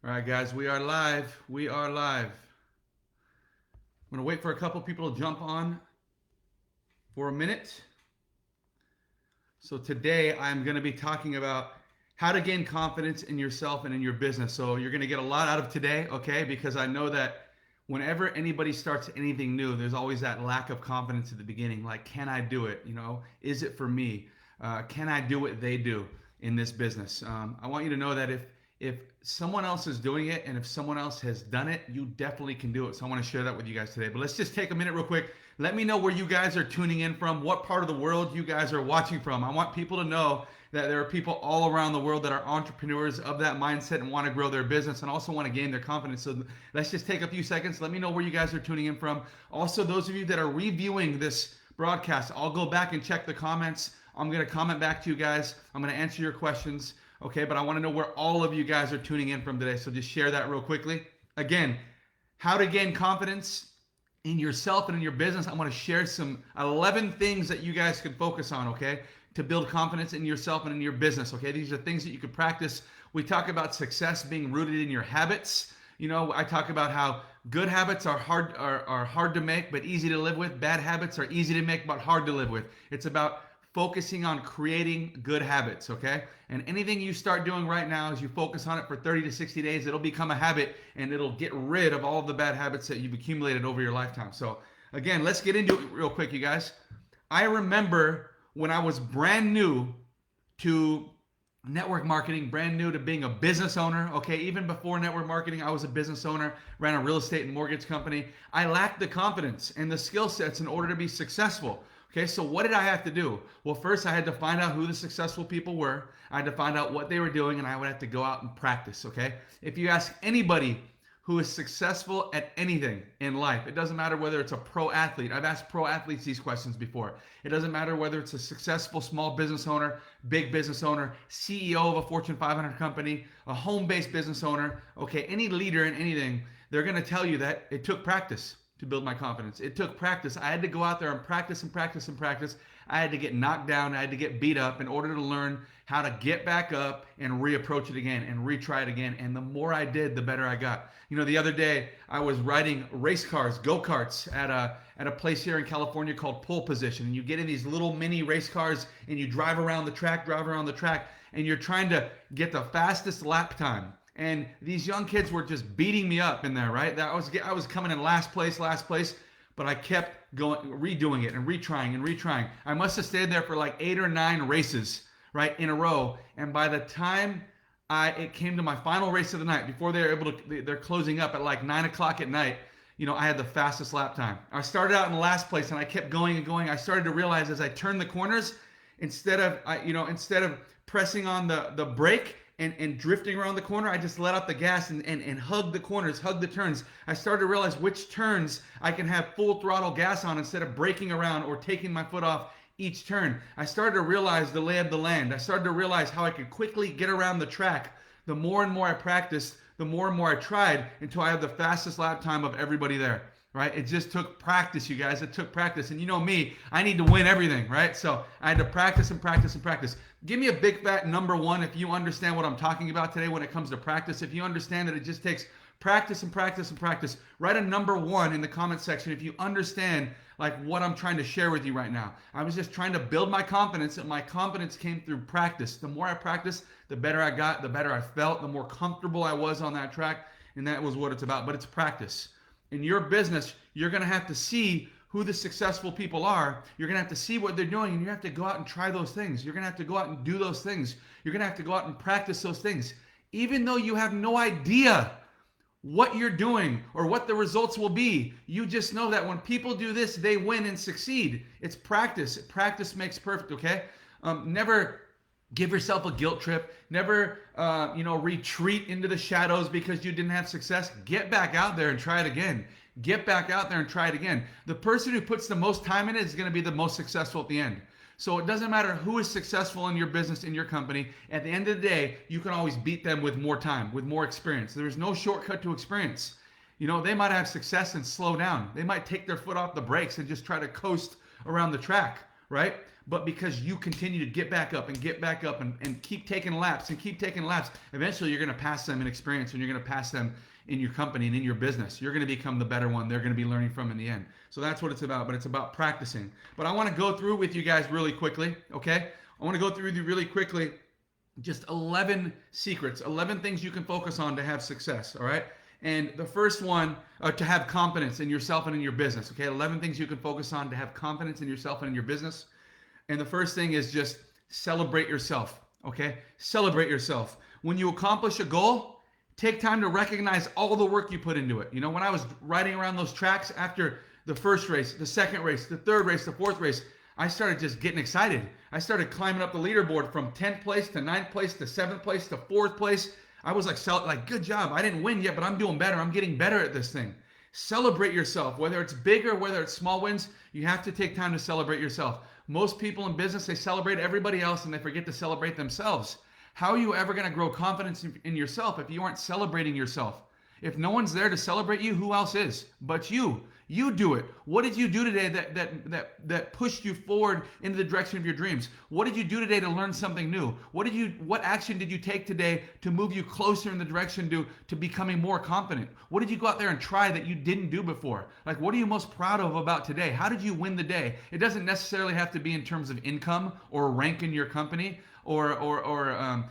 All right, guys, we are live. We are live. I'm going to wait for a couple people to jump on for a minute. So, today I'm going to be talking about how to gain confidence in yourself and in your business. So, you're going to get a lot out of today, okay? Because I know that whenever anybody starts anything new, there's always that lack of confidence at the beginning. Like, can I do it? Is it for me? Can I do what they do in this business? I want you to know that if someone else is doing it and if someone else has done it, you definitely can do it. So I want to share that with you guys today. But let's just take a minute real quick. Let me know where you guys are tuning in from, what part of the world you guys are watching from. I want people to know that there are people all around the world that are entrepreneurs of that mindset and want to grow their business and also want to gain their confidence. So let's just take a few seconds. Let me know where you guys are tuning in from. Also, those of you that are reviewing this broadcast, I'll go back and check the comments. I'm going to comment back to you guys. I'm going to answer your questions. Okay, but I want to know where all of you guys are tuning in from today. So just share that real quickly. Again, how to gain confidence in yourself and in your business. I want to share some 11 things that you guys can focus on, okay, to build confidence in yourself and in your business, okay? These are things that you could practice. We talk about success being rooted in your habits. I talk about how good habits are hard to make but easy to live with. Bad habits are easy to make but hard to live with. It's about focusing on creating good habits, okay? And anything you start doing right now, as you focus on it for 30 to 60 days, it'll become a habit and it'll get rid of all of the bad habits that you've accumulated over your lifetime. So again, let's get into it real quick, you guys. I remember when I was brand new to network marketing, brand new to being a business owner, okay? Even before network marketing, I was a business owner, ran a real estate and mortgage company. I lacked the confidence and the skill sets in order to be successful. Okay, so what did I have to do? Well, first I had to find out who the successful people were. I had to find out what they were doing, and I would have to go out and practice, okay? If you ask anybody who is successful at anything in life, it doesn't matter whether it's a pro athlete. I've asked pro athletes these questions before. It doesn't matter whether it's a successful small business owner, big business owner, CEO of a Fortune 500 company, a home-based business owner, okay, any leader in anything, they're going to tell you that it took practice to build my confidence. It took practice. I had to go out there and practice and practice and practice. I had to get knocked down. I had to get beat up in order to learn how to get back up and reapproach it again and retry it again. And the more I did, the better I got. The other day I was riding race cars, go-karts at a place here in California called Pole Position. And you get in these little mini race cars and you drive around the track, and you're trying to get the fastest lap time. And these young kids were just beating me up in there, right? I was coming in last place, but I kept going, redoing it and retrying. I must have stayed there for like 8 or 9 races, right, in a row. And by the time it came to my final race of the night, before they're closing up at like 9 o'clock at night, I had the fastest lap time. I started out in last place and I kept going and going. I started to realize as I turned the corners, instead of pressing on the brake and drifting around the corner, I just let out the gas and hug the corners, hug the turns. I started to realize which turns I can have full throttle gas on instead of braking around or taking my foot off each turn. I started to realize the lay of the land. I started to realize how I could quickly get around the track. The more and more I practiced, the more and more I tried until I had the fastest lap time of everybody there. Right? It just took practice, you guys. It took practice. And you know me, I need to win everything, right? So I had to practice and practice and practice. Give me a big fat number 1 if you understand what I'm talking about today when it comes to practice. If you understand that it just takes practice and practice and practice, write a number 1 in the comment section if you understand like what I'm trying to share with you right now. I was just trying to build my confidence, and my confidence came through practice. The more I practiced, the better I got, the better I felt, the more comfortable I was on that track, and that was what it's about. But it's practice. In your business, you're going to have to see who the successful people are. You're going to have to see what they're doing, and you have to go out and try those things. You're going to have to go out and do those things. You're going to have to go out and practice those things. Even though you have no idea what you're doing or what the results will be, you just know that when people do this, they win and succeed. It's practice. Practice makes perfect, okay? Never give yourself a guilt trip. Never, retreat into the shadows because you didn't have success. Get back out there and try it again. Get back out there and try it again. The person who puts the most time in it is going to be the most successful at the end. So it doesn't matter who is successful in your business, in your company. At the end of the day, you can always beat them with more time, with more experience. There's no shortcut to experience. They might have success and slow down. They might take their foot off the brakes and just try to coast around the track, right? But because you continue to get back up and get back up and keep taking laps and keep taking laps, eventually you're going to pass them in experience, and you're going to pass them in your company and in your business. You're going to become the better one they're going to be learning from in the end. So that's what it's about, but it's about practicing. But I want to go through with you guys really quickly, okay? I want to go through with you really quickly just 11 secrets, 11 things you can focus on to have success, all right? And the first one, to have confidence in yourself and in your business, okay? 11 things you can focus on to have confidence in yourself and in your business. And the first thing is just celebrate yourself, okay? Celebrate yourself. When you accomplish a goal, take time to recognize all the work you put into it. You know, when I was riding around those tracks after the first race, the second race, the third race, the fourth race, I started just getting excited. I started climbing up the leaderboard from 10th place to 9th place to 7th place to 4th place. I was like, good job. I didn't win yet, but I'm doing better. I'm getting better at this thing. Celebrate yourself. Whether it's big or whether it's small wins, you have to take time to celebrate yourself. Most people in business, they celebrate everybody else and they forget to celebrate themselves. How are you ever going to grow confidence in yourself if you aren't celebrating yourself? If no one's there to celebrate you, who else is? But you. You do it. What did you do today that pushed you forward into the direction of your dreams? What did you do today to learn something new? What action did you take today to move you closer in the direction to becoming more confident? What did you go out there and try that you didn't do before? Like, what are you most proud of about today? How did you win the day? It doesn't necessarily have to be in terms of income or rank in your company or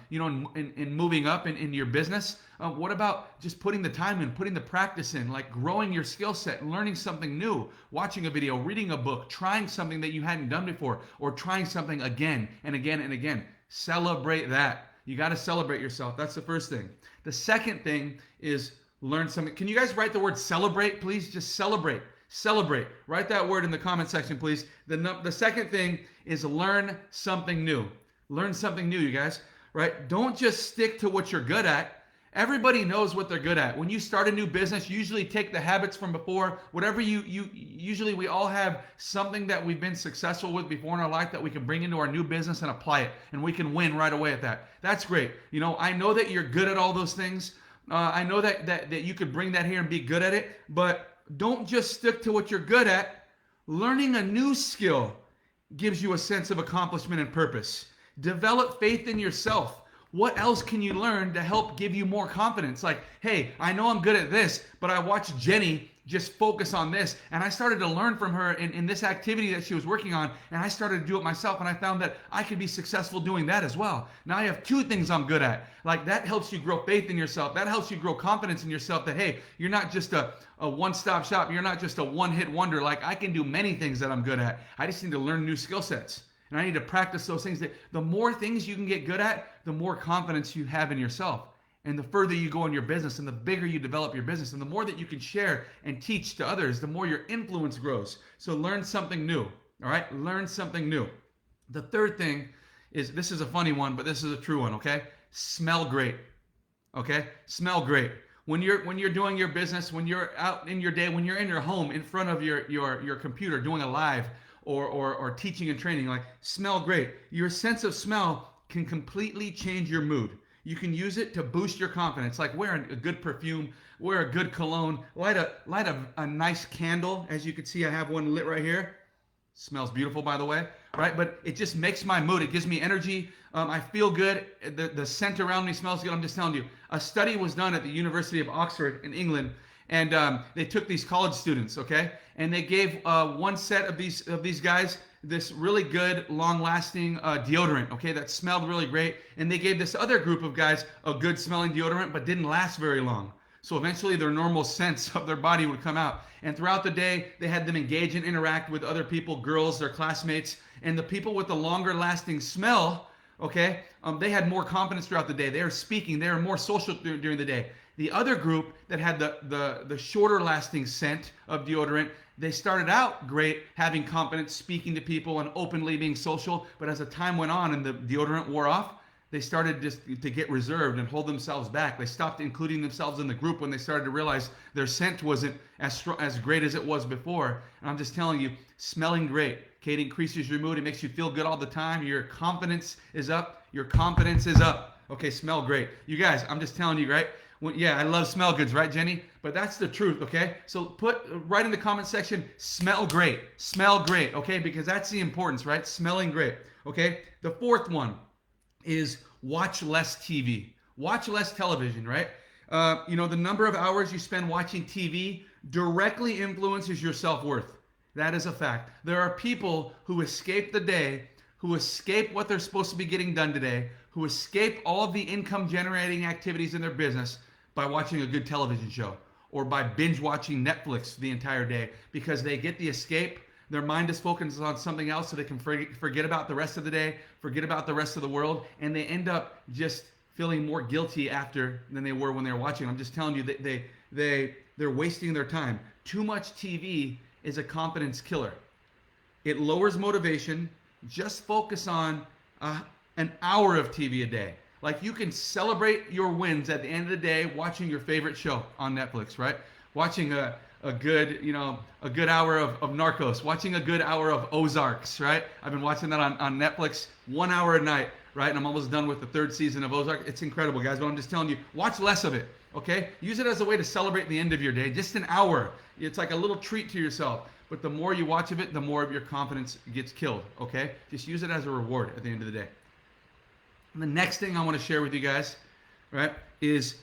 in moving up in your business. What about just putting the time in, putting the practice in, like growing your skill set, learning something new, watching a video, reading a book, trying something that you hadn't done before, or trying something again and again and again. Celebrate that. You got to celebrate yourself. That's the first thing. The second thing is learn something. Can you guys write the word celebrate, please? Just celebrate. Celebrate. Write that word in the comment section, please. The second thing is learn something new. Learn something new, you guys, right? Don't just stick to what you're good at. Everybody knows what they're good at. When you start a new business, you usually take the habits from before. Whatever usually we all have something that we've been successful with before in our life that we can bring into our new business and apply it, and we can win right away at that. That's great. You know, I know that you're good at all those things. I know that you could bring that here and be good at it, but don't just stick to what you're good at. Learning a new skill gives you a sense of accomplishment and purpose. Develop faith in yourself. What else can you learn to help give you more confidence? Like, hey, I know I'm good at this, but I watched Jenny just focus on this, and I started to learn from her in this activity that she was working on, and I started to do it myself, and I found that I could be successful doing that as well. Now I have two things I'm good at. Like, that helps you grow faith in yourself. That helps you grow confidence in yourself that, hey, you're not just a one-stop shop. You're not just a one-hit wonder. Like, I can do many things that I'm good at. I just need to learn new skill sets. And I need to practice those things. The more things you can get good at, the more confidence you have in yourself. And the further you go in your business and the bigger you develop your business and the more that you can share and teach to others, the more your influence grows. So learn something new, all right? Learn something new. The third thing is, this is a funny one, but this is a true one, okay? Smell great, okay? Smell great. When you're doing your business, when you're out in your day, when you're in your home in front of your computer doing a live, or teaching and training, like, smell great. Your sense of smell can completely change your mood. You can use it to boost your confidence, like wear a good perfume, wear a good cologne, light a nice candle. As you can see, I have one lit right here. Smells beautiful, by the way, right? But it just makes my mood. It gives me energy. I feel good. The scent around me smells good. I'm just telling you. A study was done at the University of Oxford in England, and they took these college students, okay? And they gave one set of these guys this really good, long-lasting deodorant, okay, that smelled really great. And they gave this other group of guys a good-smelling deodorant, but didn't last very long. So eventually their normal scents of their body would come out. And throughout the day, they had them engage and interact with other people, girls, their classmates. And the people with the longer-lasting smell, okay, they had more confidence throughout the day. They were speaking. They were more social during the day. The other group that had the shorter lasting scent of deodorant, they started out great, having confidence, speaking to people and openly being social. But as the time went on and the deodorant wore off, they started just to get reserved and hold themselves back. They stopped including themselves in the group when they started to realize their scent wasn't as great as it was before. And I'm just telling you, smelling great, Kaden, increases your mood. It makes you feel good all the time. Your confidence is up. Your confidence is up. Okay, smell great. You guys, I'm just telling you, right? Yeah, I love smell goods, right, Jenny? But that's the truth, okay? So put right in the comment section, smell great, okay? Because that's the importance, right? Smelling great, okay? The fourth one is watch less TV. Watch less television, right? The number of hours you spend watching TV directly influences your self-worth. That is a fact. There are people who escape the day, who escape what they're supposed to be getting done today, who escape all of the income generating activities in their business by watching a good television show or by binge watching Netflix the entire day, because they get the escape. Their mind is focused on something else so they can forget about the rest of the day, forget about the rest of the world, and they end up just feeling more guilty after than they were when they were watching. I'm just telling you that they're wasting their time. Too much TV is a confidence killer. It lowers motivation. Just focus on an hour of TV a day. Like, you can celebrate your wins at the end of the day watching your favorite show on Netflix, right? Watching a good hour of Narcos, watching a good hour of Ozarks, right? I've been watching that on Netflix 1 hour a night, right? And I'm almost done with the third season of Ozark. It's incredible, guys, but I'm just telling you, watch less of it, okay? Use it as a way to celebrate the end of your day, just an hour. It's like a little treat to yourself. But the more you watch of it, the more of your confidence gets killed, okay? Just use it as a reward at the end of the day. And the next thing I want to share with you guys, right, is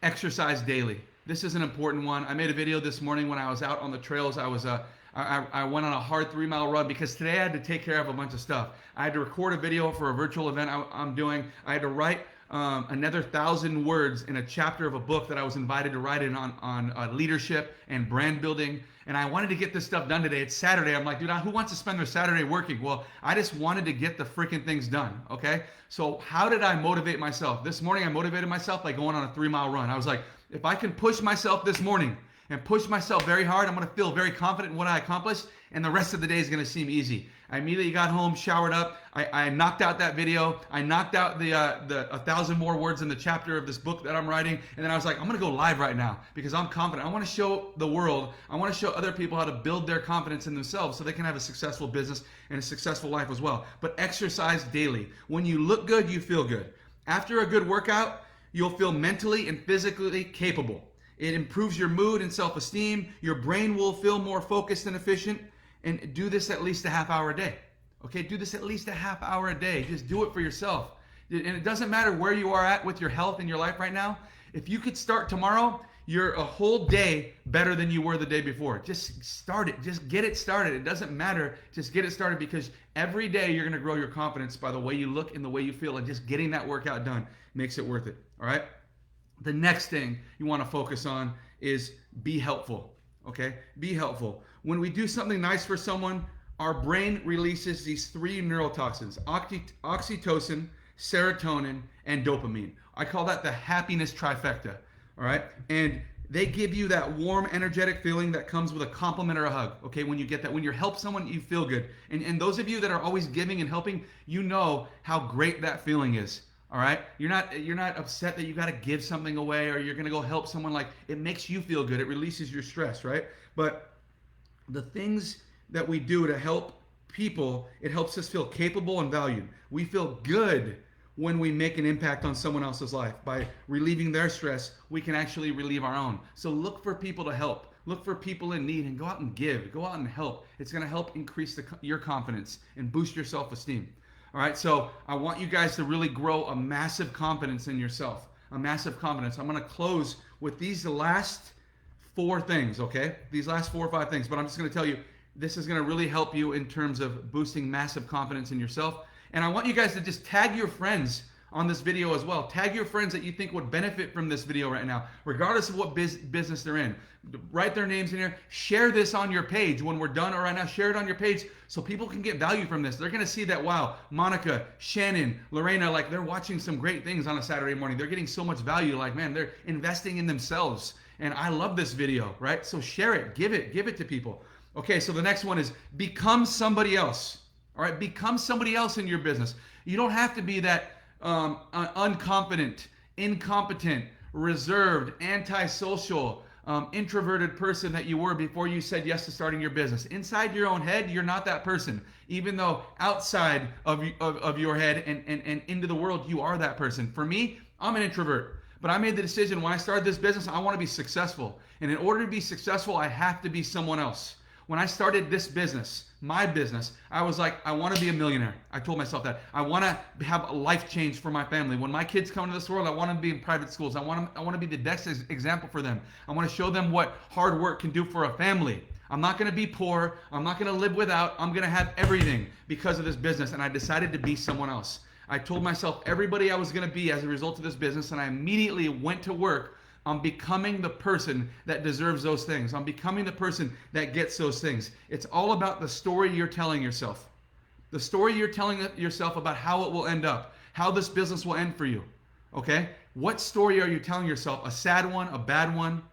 exercise daily. This is an important one. I made a video this morning when I was out on the trails. I went on a hard 3-mile run because today I had to take care of a bunch of stuff. I had to record a video for a virtual event I'm doing. I had to write another 1,000 words in a chapter of a book that I was invited to write in on leadership and brand building. And I wanted to get this stuff done today. It's Saturday. I'm like, dude, who wants to spend their Saturday working? Well, I just wanted to get the freaking things done, okay? So how did I motivate myself? This morning I motivated myself by going on a 3-mile run. I was like, if I can push myself this morning and push myself very hard, I'm going to feel very confident in what I accomplished, and the rest of the day is going to seem easy. I immediately got home, showered up. I knocked out that video. I knocked out the 1,000 more words in the chapter of this book that I'm writing. And then I was like, I'm going to go live right now because I'm confident. I want to show the world, I want to show other people how to build their confidence in themselves so they can have a successful business and a successful life as well. But exercise daily. When you look good, you feel good. After a good workout, you'll feel mentally and physically capable. It improves your mood and self-esteem. Your brain will feel more focused and efficient. And do this at least a half hour a day. Okay, do this at least a half hour a day. Just do it for yourself. And it doesn't matter where you are at with your health in your life right now. If you could start tomorrow, you're a whole day better than you were the day before. Just start it. Just get it started. It doesn't matter. Just get it started, because every day you're going to grow your confidence by the way you look and the way you feel, and just getting that workout done makes it worth it. All right? The next thing you want to focus on is be helpful. Okay? Be helpful. When we do something nice for someone, our brain releases these 3 neurotoxins: oxytocin, serotonin, and dopamine. I call that the happiness trifecta. All right? And they give you that warm, energetic feeling that comes with a compliment or a hug. Okay? When you get that, when you help someone, you feel good. And those of you that are always giving and helping, you know how great that feeling is. All right? You're not upset that you got to give something away, or you're going to go help someone. Like, it makes you feel good. It releases your stress, right? But the things that we do to help people, it helps us feel capable and valued. We feel good when we make an impact on someone else's life. By relieving their stress, we can actually relieve our own. So look for people to help. Look for people in need and go out and give. Go out and help. It's going to help increase your confidence and boost your self-esteem. All right, so I want you guys to really grow a massive confidence in yourself. A massive confidence. I'm going to close with these last 4 things, okay? These last 4 or 5 things, but I'm just going to tell you, this is going to really help you in terms of boosting massive confidence in yourself. And I want you guys to just tag your friends on this video as well. Tag your friends that you think would benefit from this video right now, regardless of what business they're in. Write their names in here. Share this on your page when we're done, or right now, share it on your page so people can get value from this. They're going to see that, wow, Monica, Shannon, Lorena, like, they're watching some great things on a Saturday morning. They're getting so much value. Like, man, they're investing in themselves. And I love this video, right? So share it, give it to people. Okay, so the next one is become somebody else. All right, become somebody else in your business. You don't have to be that unconfident, incompetent, reserved, antisocial, introverted person that you were before you said yes to starting your business. Inside your own head, you're not that person. Even though outside of your head and into the world, you are that person. For me, I'm an introvert. But I made the decision when I started this business, I want to be successful. And in order to be successful, I have to be someone else. When I started this business, my business, I was like, I want to be a millionaire. I told myself that. I want to have a life change for my family. When my kids come into this world, I want them to be in private schools. I want to be the best example for them. I want to show them what hard work can do for a family. I'm not going to be poor. I'm not going to live without. I'm going to have everything because of this business. And I decided to be someone else. I told myself everybody I was going to be as a result of this business, and I immediately went to work on becoming the person that deserves those things. I'm becoming the person that gets those things. It's all about the story you're telling yourself. The story you're telling yourself about how it will end up, how this business will end for you. Okay? What story are you telling yourself? A sad one, a bad one,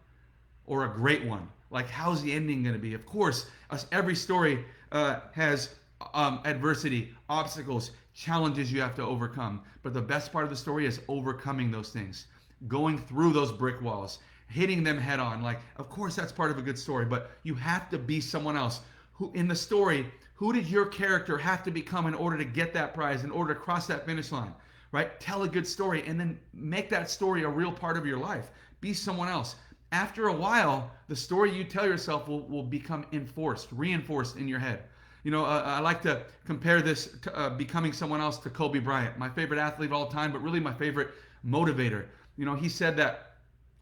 or a great one? Like, how's the ending going to be? Of course, every story has adversity, obstacles, challenges you have to overcome. But the best part of the story is overcoming those things. Going through those brick walls, hitting them head on. Like, of course, that's part of a good story, but you have to be someone else. Who in the story, who did your character have to become in order to get that prize, in order to cross that finish line, right? Tell a good story and then make that story a real part of your life. Be someone else. After a while, the story you tell yourself will become reinforced in your head. You know, I like to compare this to becoming someone else to Kobe Bryant, my favorite athlete of all time, but really my favorite motivator. You know, he said that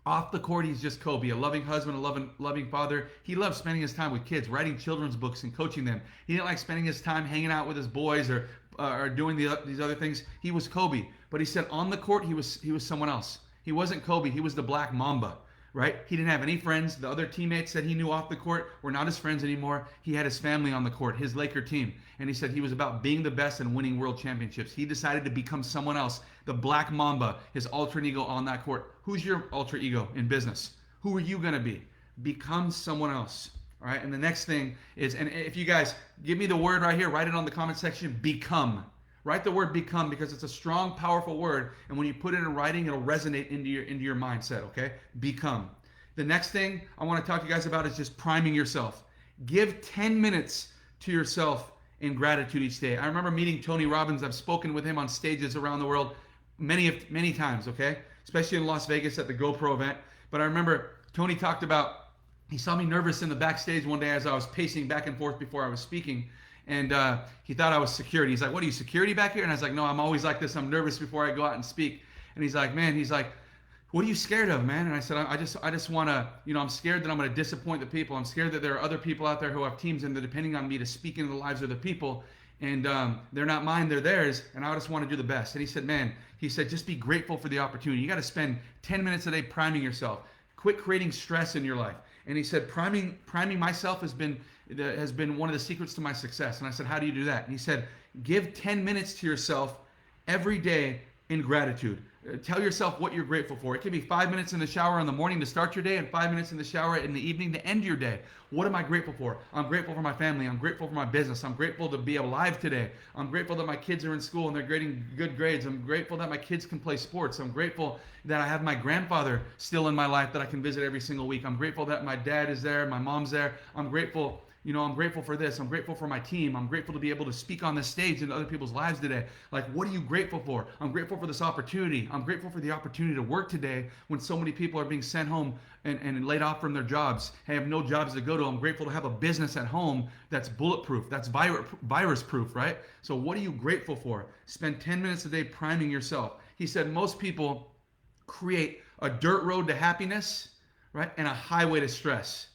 off the court, he's just Kobe, a loving husband, a loving father. He loved spending his time with kids, writing children's books and coaching them. He didn't like spending his time hanging out with his boys or doing these other things. He was Kobe. But he said on the court, he was someone else. He wasn't Kobe. He was the Black Mamba, right? He didn't have any friends. The other teammates that he knew off the court were not his friends anymore. He had his family on the court, his Laker team. And he said he was about being the best and winning world championships. He decided to become someone else, the Black Mamba, his alter ego on that court. Who's your alter ego in business? Who are you going to be? Become someone else. All right. And the next thing is, and if you guys give me the word right here, write it on the comment section, become. Write the word become, because it's a strong, powerful word. And when you put it in writing, it'll resonate into your mindset. Okay. Become. The next thing I want to talk to you guys about is just priming yourself. Give 10 minutes to yourself in gratitude each day. I remember meeting Tony Robbins. I've spoken with him on stages around the world many times, okay? Especially in Las Vegas at the GoPro event. But I remember Tony talked about, he saw me nervous in the backstage one day as I was pacing back and forth before I was speaking. And he thought I was security. He's like, what are you, security back here? And I was like, no, I'm always like this. I'm nervous before I go out and speak. And he's like, what are you scared of, man? And I said, I just want to, I'm scared that I'm going to disappoint the people. I'm scared that there are other people out there who have teams and they're depending on me to speak into the lives of the people. And they're not mine, they're theirs. And I just want to do the best. And he said, just be grateful for the opportunity. You got to spend 10 minutes a day priming yourself. Quit creating stress in your life. And he said, priming myself has been one of the secrets to my success. And I said, how do you do that? And he said, give 10 minutes to yourself every day in gratitude. Tell yourself what you're grateful for. It can be 5 minutes in the shower in the morning to start your day and 5 minutes in the shower in the evening to end your day. What am I grateful for? I'm grateful for my family. I'm grateful for my business. I'm grateful to be alive today. I'm grateful that my kids are in school and they're getting good grades. I'm grateful that my kids can play sports. I'm grateful that I have my grandfather still in my life that I can visit every single week. I'm grateful that my dad is there, my mom's there. I'm grateful for this. I'm grateful for my team. I'm grateful to be able to speak on this stage in other people's lives today. Like, what are you grateful for? I'm grateful for this opportunity. I'm grateful for the opportunity to work today when so many people are being sent home and laid off from their jobs. They have no jobs to go to. I'm grateful to have a business at home that's bulletproof, that's virus proof, right? So what are you grateful for? Spend 10 minutes a day priming yourself. He said most people create a dirt road to happiness, right, and a highway to stress.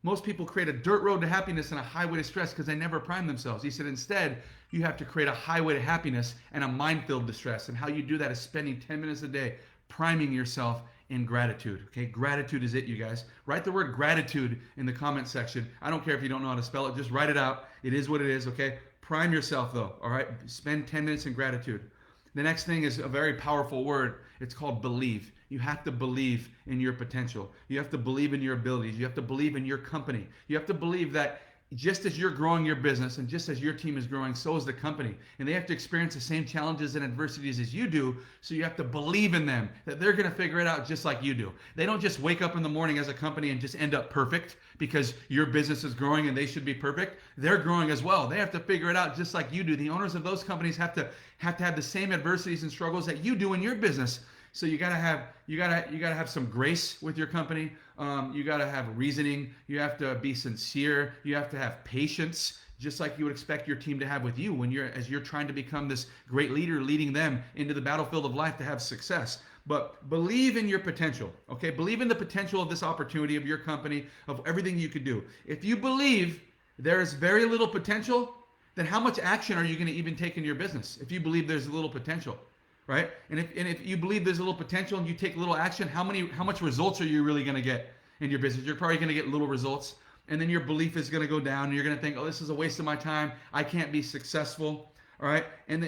Most people create a dirt road to happiness and a highway to stress because they never prime themselves. He said instead, you have to create a highway to happiness and a minefield to stress. And how you do that is spending 10 minutes a day priming yourself in gratitude. Okay, gratitude is it, you guys. Write the word gratitude in the comment section. I don't care if you don't know how to spell it. Just write it out. It is what it is, okay? Prime yourself, though, all right? Spend 10 minutes in gratitude. The next thing is a very powerful word. It's called believe. You have to believe in your potential. You have to believe in your abilities. You have to believe in your company. You have to believe that just as you're growing your business and just as your team is growing, so is the company. And they have to experience the same challenges and adversities as you do. So you have to believe in them, that they're going to figure it out just like you do. They don't just wake up in the morning as a company and just end up perfect because your business is growing and they should be perfect. They're growing as well. They have to figure it out just like you do. The owners of those companies have to have the same adversities and struggles that you do in your business. So you gotta have some grace with your company. You gotta have reasoning. You have to be sincere. You have to have patience, just like you would expect your team to have with you as you're trying to become this great leader, leading them into the battlefield of life to have success. But believe in your potential, okay? Believe in the potential of this opportunity, of your company, of everything you could do. If you believe there is very little potential, then how much action are you going to even take in your business if you believe there's little potential, right? And if you believe there's a little potential and you take little action, how much results are you really going to get in your business? You're probably going to get little results, and then your belief is going to go down, and you're going to think, oh, this is a waste of my time. I can't be successful. All right, and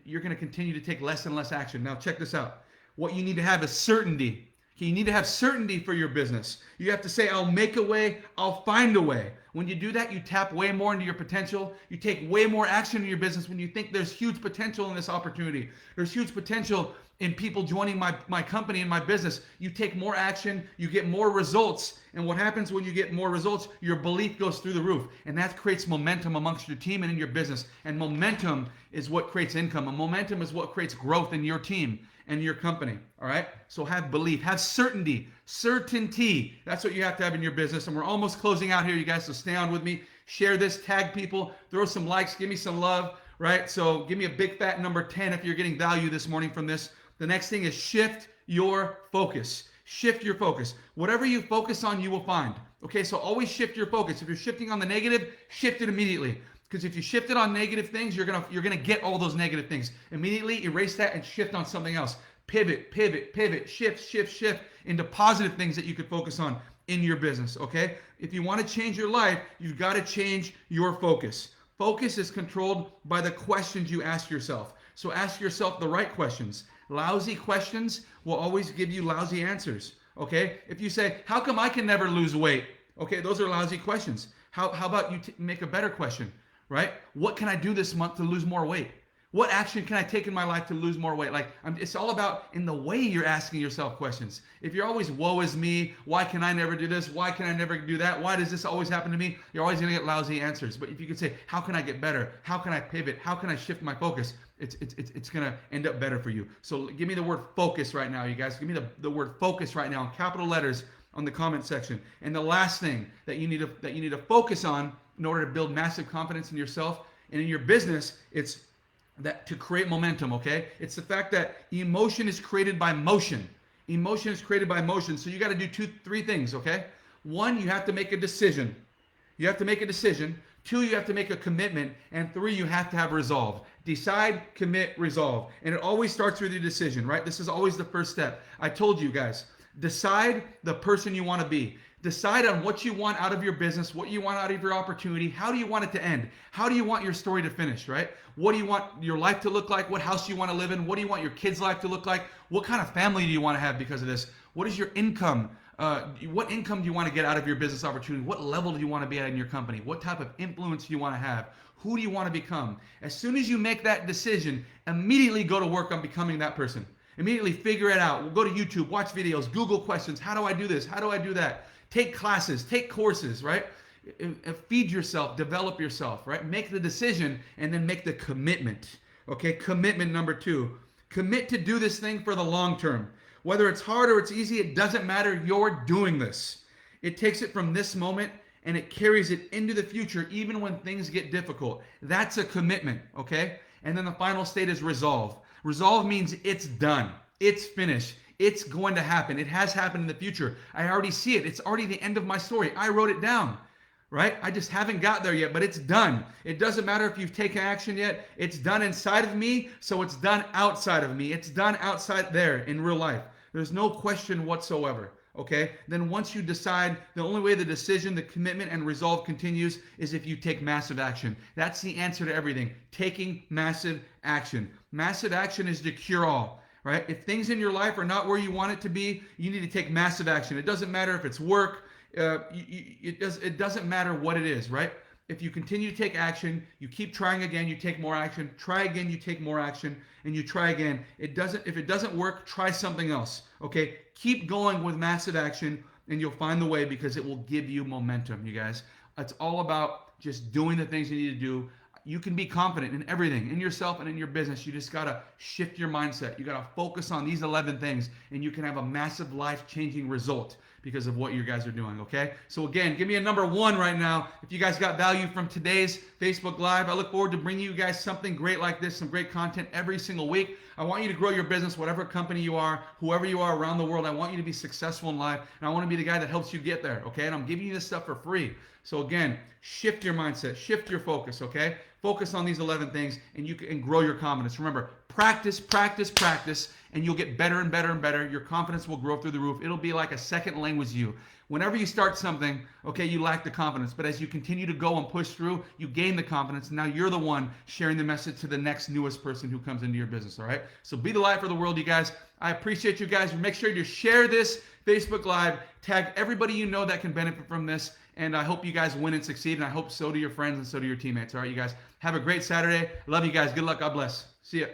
you're going to continue to take less and less action. Now, check this out. What you need to have is certainty. You need to have certainty for your business. You have to say, I'll make a way, I'll find a way. When you do that, you tap way more into your potential. You take way more action in your business when you think there's huge potential in this opportunity. There's huge potential in people joining my company and my business. You take more action, you get more results. And what happens when you get more results? Your belief goes through the roof. And that creates momentum amongst your team and in your business. And momentum is what creates income. And momentum is what creates growth in your team and your company. All right? So have belief, have certainty. Certainty. That's what you have to have in your business. And we're almost closing out here, you guys. So stay on with me. Share this, tag people, throw some likes, give me some love. Right? So give me a big fat number 10 if you're getting value this morning from this. The next thing is shift your focus. Shift your focus. Whatever you focus on, you will find. Okay, so always shift your focus. If you're shifting on the negative, shift it immediately. Because if you shift it on negative things, you're gonna get all those negative things. Immediately erase that and shift on something else. Pivot, pivot, pivot, shift into positive things that you could focus on in your business. Okay? If you want to change your life, you've got to change your focus. Focus is controlled by the questions you ask yourself. So ask yourself the right questions. Lousy questions will always give you lousy answers. Okay? If you say, how come I can never lose weight? Okay, those are lousy questions. How about you make a better question, right? What can I do this month to lose more weight? What action can I take in my life to lose more weight? It's all about in the way you're asking yourself questions. If you're always, woe is me, why can I never do this? Why can I never do that? Why does this always happen to me? You're always going to get lousy answers. But if you could say, how can I get better? How can I pivot? How can I shift my focus? It's going to end up better for you. So give me the word focus right now, you guys. Give me the word focus right now in capital letters on the comment section. And the last thing that you need to focus on in order to build massive confidence in yourself and in your business, it's that to create momentum, okay? It's the fact that emotion is created by motion. Emotion is created by motion. So you got to do three things, okay? One, you have to make a decision. You have to make a decision. Two, you have to make a commitment. And three, you have to have resolve. Decide, commit, resolve. And it always starts with your decision, right? This is always the first step. I told you guys, decide the person you want to be. Decide on what you want out of your business, what you want out of your opportunity. How do you want it to end? How do you want your story to finish, right? What do you want your life to look like? What house do you want to live in? What do you want your kids' life to look like? What kind of family do you want to have because of this? What is your income? What income do you want to get out of your business opportunity? What level do you want to be at in your company? What type of influence do you want to have? Who do you want to become? As soon as you make that decision, immediately go to work on becoming that person. Immediately figure it out. We'll go to YouTube, watch videos, Google questions. How do I do this? How do I do that? Take classes, take courses, right? Feed yourself, develop yourself, right? Make the decision and then make the commitment. Okay, commitment number 2. Commit to do this thing for the long term. Whether it's hard or it's easy, it doesn't matter. You're doing this. It takes it from this moment and it carries it into the future even when things get difficult. That's a commitment, okay? And then the final state is resolve. Resolve means it's done. It's finished. It's going to happen. It has happened in the future. I already see it. It's already the end of my story. I wrote it down, right? I just haven't got there yet, but it's done. It doesn't matter if you've taken action yet. It's done inside of me, so it's done outside of me. It's done outside there in real life. There's no question whatsoever, okay? Then once you decide, the only way the decision, the commitment, and resolve continues is if you take massive action. That's the answer to everything. Taking massive action. Massive action is the cure-all. Right? If things in your life are not where you want it to be, you need to take massive action. It doesn't matter if it's work. It doesn't matter what it is, right? If you continue to take action, you keep trying again, you take more action. Try again, you take more action, and you try again. If it doesn't work, try something else. Okay? Keep going with massive action, and you'll find the way because it will give you momentum, you guys. It's all about just doing the things you need to do. You can be confident in everything, in yourself and in your business. You just got to shift your mindset. You got to focus on these 11 things, and you can have a massive life-changing result because of what you guys are doing, okay? So again, give me a number 1 right now if you guys got value from today's Facebook Live. I look forward to bringing you guys something great like this, some great content every single week. I want you to grow your business, whatever company you are, whoever you are around the world. I want you to be successful in life, and I want to be the guy that helps you get there, okay? And I'm giving you this stuff for free. So again, shift your mindset, shift your focus, okay? Focus on these 11 things, and you can grow your confidence. Remember, practice, practice, practice, and you'll get better and better and better. Your confidence will grow through the roof. It'll be like a second language to you. Whenever you start something, okay, you lack the confidence. But as you continue to go and push through, you gain the confidence. And now you're the one sharing the message to the next newest person who comes into your business, all right? So be the light for the world, you guys. I appreciate you guys. Make sure to share this Facebook Live. Tag everybody you know that can benefit from this. And I hope you guys win and succeed. And I hope so do your friends and so do your teammates. All right, you guys. Have a great Saturday. Love you guys. Good luck. God bless. See ya.